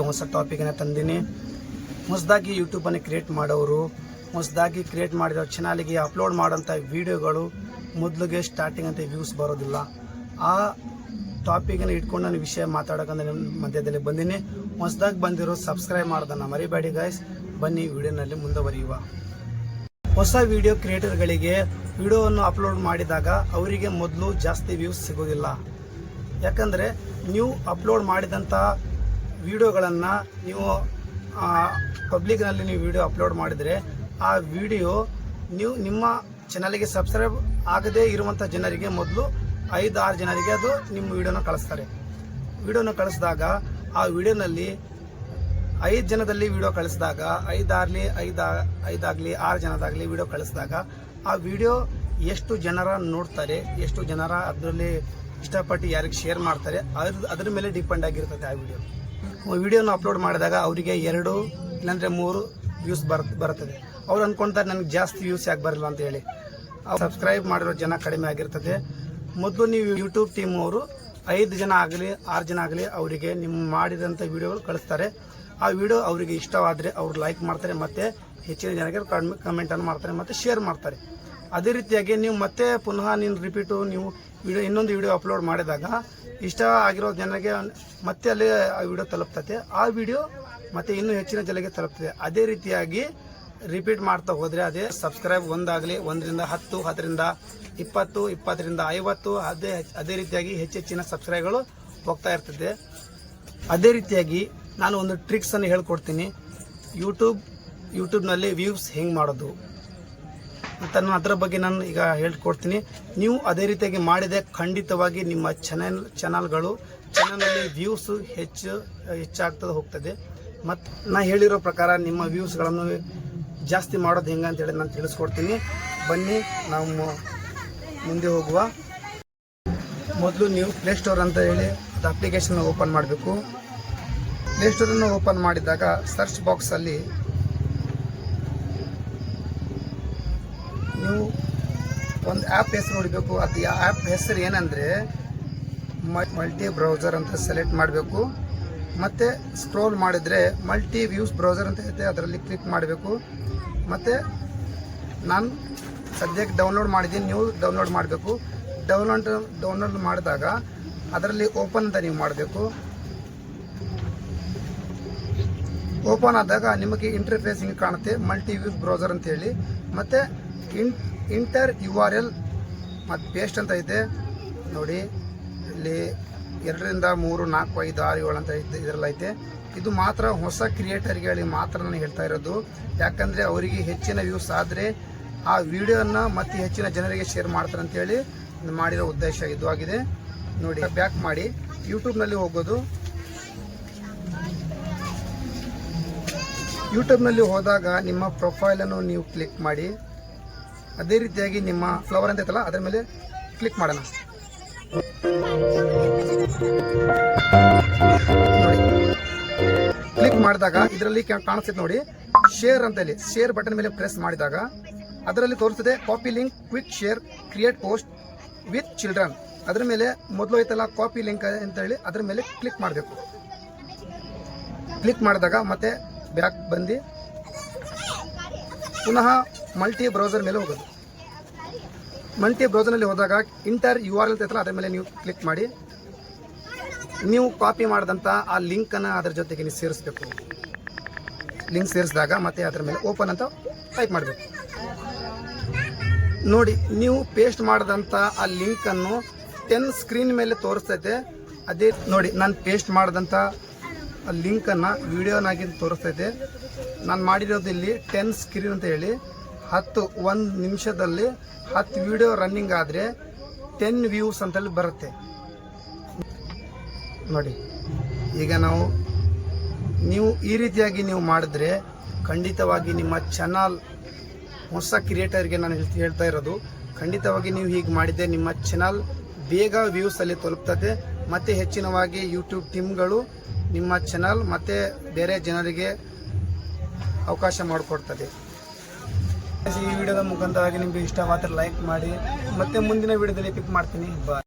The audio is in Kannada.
ಹೊಸ ಟಾಪಿಕ್ ಅನ್ನು ತಂದಿನಿ. ಹೊಸದಾಗಿ ಯೂಟ್ಯೂಬ್ ಅನ್ನು ಕ್ರಿಯೇಟ್ ಮಾಡೋರು, ಹೊಸದಾಗಿ ಕ್ರಿಯೇಟ್ ಮಾಡಿರೋ ಚಾನಲ್ಗೆ ಅಪ್ಲೋಡ್ ಮಾಡೋಂಥ ವಿಡಿಯೋಗಳು ಮೊದಲಿಗೆ ಸ್ಟಾರ್ಟಿಂಗ್ ಅಂತ ವ್ಯೂಸ್ ಬರೋದಿಲ್ಲ. ಆ ಟಾಪಿಕನ್ನು ಇಟ್ಕೊಂಡು ನಾನು ವಿಷಯ ಮಾತಾಡೋಕಂದ್ರೆ ನಿಮ್ಮ ಮಧ್ಯದಲ್ಲಿ ಬಂದಿನಿ. ಹೊಸದಾಗಿ ಬಂದಿರೋ ಸಬ್ಸ್ಕ್ರೈಬ್ ಮಾಡೋದನ್ನು ಮರಿಬೇಡಿ ಗೈಸ್. ಬನ್ನಿ ವಿಡಿಯೋನಲ್ಲಿ ಮುಂದುವರಿಯುವ. ಹೊಸ ವಿಡಿಯೋ ಕ್ರಿಯೇಟರ್ಗಳಿಗೆ ವಿಡಿಯೋವನ್ನು ಅಪ್ಲೋಡ್ ಮಾಡಿದಾಗ ಅವರಿಗೆ ಮೊದಲು ಜಾಸ್ತಿ ವ್ಯೂಸ್ ಸಿಗೋದಿಲ್ಲ. ಯಾಕಂದರೆ ನೀವು ಅಪ್ಲೋಡ್ ಮಾಡಿದಂಥ ವಿಡಿಯೋಗಳನ್ನು ನೀವು ಪಬ್ಲಿಕ್ನಲ್ಲಿ ನೀವು ವಿಡಿಯೋ ಅಪ್ಲೋಡ್ ಮಾಡಿದರೆ ಆ ವಿಡಿಯೋ ನೀವು ನಿಮ್ಮ ಚಾನಲ್ಗೆ ಸಬ್ಸ್ಕ್ರೈಬ್ ಆಗದೇ ಇರುವಂಥ ಜನರಿಗೆ ಮೊದಲು 5-6 ಜನರಿಗೆ ಅದು ನಿಮ್ಮ ವಿಡಿಯೋನ ಕಳಿಸ್ತಾರೆ. ವಿಡಿಯೋನ ಕಳಿಸಿದಾಗ ಆ ವಿಡಿಯೋನಲ್ಲಿ 5 ಜನದಲ್ಲಿ ವಿಡಿಯೋ ಕಳಿಸಿದಾಗ 5 ಆಗಲಿ 6 ಜನದಾಗಲಿ ವಿಡಿಯೋ ಕಳಿಸಿದಾಗ ಆ ವಿಡಿಯೋ ಎಷ್ಟು ಜನರ ನೋಡ್ತಾರೆ, ಎಷ್ಟು ಜನರ ಅದರಲ್ಲಿ ಇಷ್ಟಪಟ್ಟು ಯಾರಿಗೆ ಶೇರ್ ಮಾಡ್ತಾರೆ ಅದ್ರ ಮೇಲೆ ಡಿಪೆಂಡ್ ಆಗಿರ್ತದೆ. ಆ ವಿಡಿಯೋನ ಅಪ್ಲೋಡ್ ಮಾಡಿದಾಗ ಅವರಿಗೆ 2 ಇಲ್ಲಾಂದರೆ 3 ವ್ಯೂಸ್ ಬರ್ತದೆ. ಅವ್ರು ಅಂದ್ಕೊಳ್ತಾರೆ ನನಗೆ ಜಾಸ್ತಿ ವ್ಯೂಸ್ ಯಾಕೆ ಬರಲ್ಲ ಅಂತ ಹೇಳಿ. ಸಬ್ಸ್ಕ್ರೈಬ್ ಮಾಡಿರೋ ಜನ ಕಡಿಮೆ ಆಗಿರ್ತದೆ. ಮೊದಲು ನೀವು ಯೂಟ್ಯೂಬ್ ಟೀಮ್ ಅವರು 5 ಜನ ಆಗಲಿ 6 ಜನ ಆಗಲಿ ಅವರಿಗೆ ನಿಮ್ಮ ಮಾಡಿದಂಥ ವಿಡಿಯೋಗಳು ಕಳಿಸ್ತಾರೆ. ಆ ವಿಡಿಯೋ ಅವರಿಗೆ ಇಷ್ಟವಾದರೆ ಅವ್ರು ಲೈಕ್ ಮಾಡ್ತಾರೆ, ಮತ್ತು ಹೆಚ್ಚಿನ ಜನರಿಗೆ ಕಮೆಂಟನ್ನು ಮಾಡ್ತಾರೆ ಮತ್ತು ಶೇರ್ ಮಾಡ್ತಾರೆ. ಅದೇ ರೀತಿಯಾಗಿ ನೀವು ಮತ್ತೆ ಪುನಃ ರಿಪೀಟು ನೀವು ಇನ್ನೊಂದು ವಿಡಿಯೋ ಅಪ್ಲೋಡ್ ಮಾಡಿದಾಗ ಇಷ್ಟ ಆಗಿರೋ ಜನರಿಗೆ ಮತ್ತೆ ಅಲ್ಲಿ ಆ ವಿಡಿಯೋ ತಲುಪ್ತದೆ. ಆ ವಿಡಿಯೋ ಮತ್ತೆ ಇನ್ನೂ ಹೆಚ್ಚಿನ ಜನರಿಗೆ ತಲುಪ್ತದೆ. ಅದೇ ರೀತಿಯಾಗಿ ರಿಪೀಟ್ ಮಾಡ್ತಾ ಹೋದರೆ ಅದೇ ಸಬ್ಸ್ಕ್ರೈಬ್ 1 ರಿಂದ 10, 10 ರಿಂದ 20, 20 ರಿಂದ 50 ಅದೇ ರೀತಿಯಾಗಿ ಹೆಚ್ಚಿನ ಸಬ್ಸ್ಕ್ರೈಬ್ಗಳು ಹೋಗ್ತಾ ಇರ್ತದೆ. ಅದೇ ರೀತಿಯಾಗಿ ನಾನು ಒಂದು ಟ್ರಿಕ್ಸನ್ನು ಹೇಳ್ಕೊಡ್ತೀನಿ. ಯೂಟ್ಯೂಬ್ನಲ್ಲಿ ವ್ಯೂಸ್ ಹೆಂಗೆ ಮಾಡೋದು ಅಂತ ಅದರ ಬಗ್ಗೆ ನಾನು ಈಗ ಹೇಳ್ಕೊಡ್ತೀನಿ. ನೀವು ಅದೇ ರೀತಿಯಾಗಿ ಮಾಡಿದೆ ಖಂಡಿತವಾಗಿ ನಿಮ್ಮ ಚಾನಲ್ನಲ್ಲಿ ವ್ಯೂಸು ಹೆಚ್ಚಾಗ್ತದೆ ಹೋಗ್ತದೆ. ಮತ್ತು ನಾನು ಹೇಳಿರೋ ಪ್ರಕಾರ ನಿಮ್ಮ ವ್ಯೂಸ್ಗಳನ್ನು ಜಾಸ್ತಿ ಮಾಡೋದು ಹೆಂಗೆ ಅಂತೇಳಿ ನಾನು ತಿಳಿಸ್ಕೊಡ್ತೀನಿ. ಬನ್ನಿ ನಾವು ಮುಂದೆ ಹೋಗುವ. ಮೊದಲು ನೀವು ಪ್ಲೇಸ್ಟೋರ್ ಅಂತ ಹೇಳಿ ಅದು ಅಪ್ಲಿಕೇಶನ್ ಓಪನ್ ಮಾಡಬೇಕು. ಪ್ಲೇಸ್ಟೋರನ್ನು ಓಪನ್ ಮಾಡಿದಾಗ ಸರ್ಚ್ ಬಾಕ್ಸಲ್ಲಿ ನೀವು ಒಂದು ಆ್ಯಪ್ ಹೆಸರು ನೋಡಬೇಕು. ಅದು ಆ್ಯಪ್ ಹೆಸರು ಏನಂದರೆ ಮಲ್ಟಿ ಬ್ರೌಸರ್ ಅಂತ ಸೆಲೆಕ್ಟ್ ಮಾಡಬೇಕು. ಮತ್ತು ಸ್ಕ್ರೋಲ್ ಮಾಡಿದರೆ ಮಲ್ಟಿ ವ್ಯೂಸ್ ಬ್ರೌಸರ್ ಅಂತ ಇರುತ್ತೆ, ಅದರಲ್ಲಿ ಕ್ಲಿಕ್ ಮಾಡಬೇಕು. ಮತ್ತು ನಾನು ಸದ್ಯಕ್ಕೆ ಡೌನ್ಲೋಡ್ ಮಾಡಿದ್ದೀನಿ, ನೀವು ಡೌನ್ಲೋಡ್ ಮಾಡಬೇಕು. ಡೌನ್ಲೋಡ್ ಮಾಡಿದಾಗ ಅದರಲ್ಲಿ ಓಪನ್ ಅಂತ ನೀವು ಮಾಡಬೇಕು. ಓಪನ್ ಆದಾಗ ನಿಮಗೆ ಇಂಟರ್ಫೇಸ್ ಹಿಂಗೆ ಕಾಣುತ್ತೆ, ಮಲ್ಟಿ ವ್ಯೂಸ್ ಬ್ರೌಸರ್ ಅಂತ ಹೇಳಿ. ಮತ್ತು ಇಂಟರ್ URL ಮತ್ತು ಪೇಸ್ಟ್ ಅಂತ ಐತೆ ನೋಡಿ. ಇಲ್ಲಿ 2 ರಿಂದ 3, 4, 5, 6, 7 ಅಂತ ಐತೆ, ಇದರಲ್ಲಿ ಐತೆ. ಇದು ಮಾತ್ರ ಹೊಸ ಕ್ರಿಯೇಟರ್ಗಳಿಗೆ ಮಾತ್ರ ನಾನು ಹೇಳ್ತಾ ಇರೋದು. ಯಾಕಂದರೆ ಅವರಿಗೆ ಹೆಚ್ಚಿನ ವ್ಯೂಸ್ ಆದರೆ ಆ ವಿಡಿಯೋನ ಮತ್ತೆ ಹೆಚ್ಚಿನ ಜನರಿಗೆ ಶೇರ್ ಮಾಡ್ತಾರೆ ಅಂತೇಳಿ ಮಾಡಿರೋ ಉದ್ದೇಶ ಇದು ಆಗಿದೆ. ನೋಡಿ, ಬ್ಯಾಕ್ ಮಾಡಿ ಯೂಟ್ಯೂಬ್ನಲ್ಲಿ ಹೋಗೋದು. ಯೂಟ್ಯೂಬ್ನಲ್ಲಿ ಹೋದಾಗ ನಿಮ್ಮ ಪ್ರೊಫೈಲನ್ನು ನೀವು ಕ್ಲಿಕ್ ಮಾಡಿ. ಅದೇ ರೀತಿಯಾಗಿ ನಿಮ್ಮ ಫ್ಲವರ್ ಅಂತ ಐತಲ್ಲ ಅದರ ಮೇಲೆ ಕ್ಲಿಕ್ ಮಾಡೋಣ. ಕ್ಲಿಕ್ ಮಾಡಿದಾಗ ಇದರಲ್ಲಿ ಕಾಣಿಸ್ತದೆ ನೋಡಿ, ಶೇರ್ ಅಂತ ಹೇಳಿ. ಶೇರ್ ಬಟನ್ ಮೇಲೆ ಪ್ರೆಸ್ ಮಾಡಿದಾಗ ಅದರಲ್ಲಿ ತೋರಿಸ್ತದೆ copy link, quick share, create post with children. ಅದರ ಮೇಲೆ ಮೊದಲು ಐತಲ್ಲ ಕಾಪಿ ಲಿಂಕ್ ಅಂತ ಹೇಳಿ ಅದರ ಮೇಲೆ ಕ್ಲಿಕ್ ಮಾಡಬೇಕು. ಕ್ಲಿಕ್ ಮಾಡಿದಾಗ ಮತ್ತೆ ಬ್ಯಾಕ್ ಬಂದು ಪುನಃ ಮಲ್ಟಿ ಬ್ರೌಸರ್ ಮೇಲೆ ಹೋಗೋದು. ಮಲ್ಟಿ ಬ್ರೌಸರ್ನಲ್ಲಿ ಹೋದಾಗ ಇಂಟರ್ URL ಐತಲ್ಲ ಅದರ ಮೇಲೆ ನೀವು ಕ್ಲಿಕ್ ಮಾಡಿ. ನೀವು ಕಾಪಿ ಮಾಡಿದಂಥ ಆ ಲಿಂಕನ್ನು ಅದರ ಜೊತೆಗೆ ನೀವು ಸೇರಿಸಬೇಕು. ಲಿಂಕ್ ಸೇರಿಸಿದಾಗ ಮತ್ತೆ ಅದರ ಮೇಲೆ ಓಪನ್ ಅಂತ ಟೈಪ್ ಮಾಡಬೇಕು. ನೋಡಿ, ನೀವು ಪೇಸ್ಟ್ ಮಾಡಿದಂಥ ಆ ಲಿಂಕನ್ನು 10 ಸ್ಕ್ರೀನ್ ಮೇಲೆ ತೋರಿಸ್ತೈತೆ. ಅದೇ ನೋಡಿ, ನಾನು ಪೇಸ್ಟ್ ಮಾಡಿದಂಥ ಆ ಲಿಂಕನ್ನು ವಿಡಿಯೋನಾಗಿ ತೋರಿಸ್ತೈತೆ. ನಾನು ಮಾಡಿರೋದು ಇಲ್ಲಿ 10 ಸ್ಕ್ರೀನ್ ಅಂತ ಹೇಳಿ 1 ನಿಮಿಷದಲ್ಲಿ 10 ವಿಡಿಯೋ ರನ್ನಿಂಗ್ ಆದರೆ 10 ವ್ಯೂಸ್ ಅಂತೇಳಿ ಬರುತ್ತೆ ನೋಡಿ. ಈಗ ನೀವು ಈ ರೀತಿಯಾಗಿ ನೀವು ಮಾಡಿದ್ರೆ ಖಂಡಿತವಾಗಿ ನಿಮ್ಮ ಚಾನಲ್ ಹೊಸ ಕ್ರಿಯೇಟರ್ಗೆ ನಾನು ಹೇಳ್ತಾ ಇರೋದು, ಖಂಡಿತವಾಗಿ ನೀವು ಹೀಗೆ ಮಾಡಿದ್ದೆ ನಿಮ್ಮ ಚಾನಲ್ ಬೇಗ ವ್ಯೂಸಲ್ಲಿ ತಲುಪ್ತದೆ. ಮತ್ತು ಹೆಚ್ಚಿನವಾಗಿ ಯೂಟ್ಯೂಬ್ ಟೀಮ್ಗಳು ನಿಮ್ಮ ಚಾನಲ್ ಮತ್ತು ಬೇರೆ ಜನರಿಗೆ ಅವಕಾಶ ಮಾಡಿಕೊಡ್ತದೆ. ಈ ವಿಡಿಯೋದ ಮುಖಾಂತರವಾಗಿ ನಿಮಗೆ ಇಷ್ಟವಾದರೆ ಲೈಕ್ ಮಾಡಿ. ಮತ್ತೆ ಮುಂದಿನ ವಿಡಿಯೋದಲ್ಲಿ ಪಿಕ್ ಮಾಡ್ತೀನಿ. ಬಾಯ್.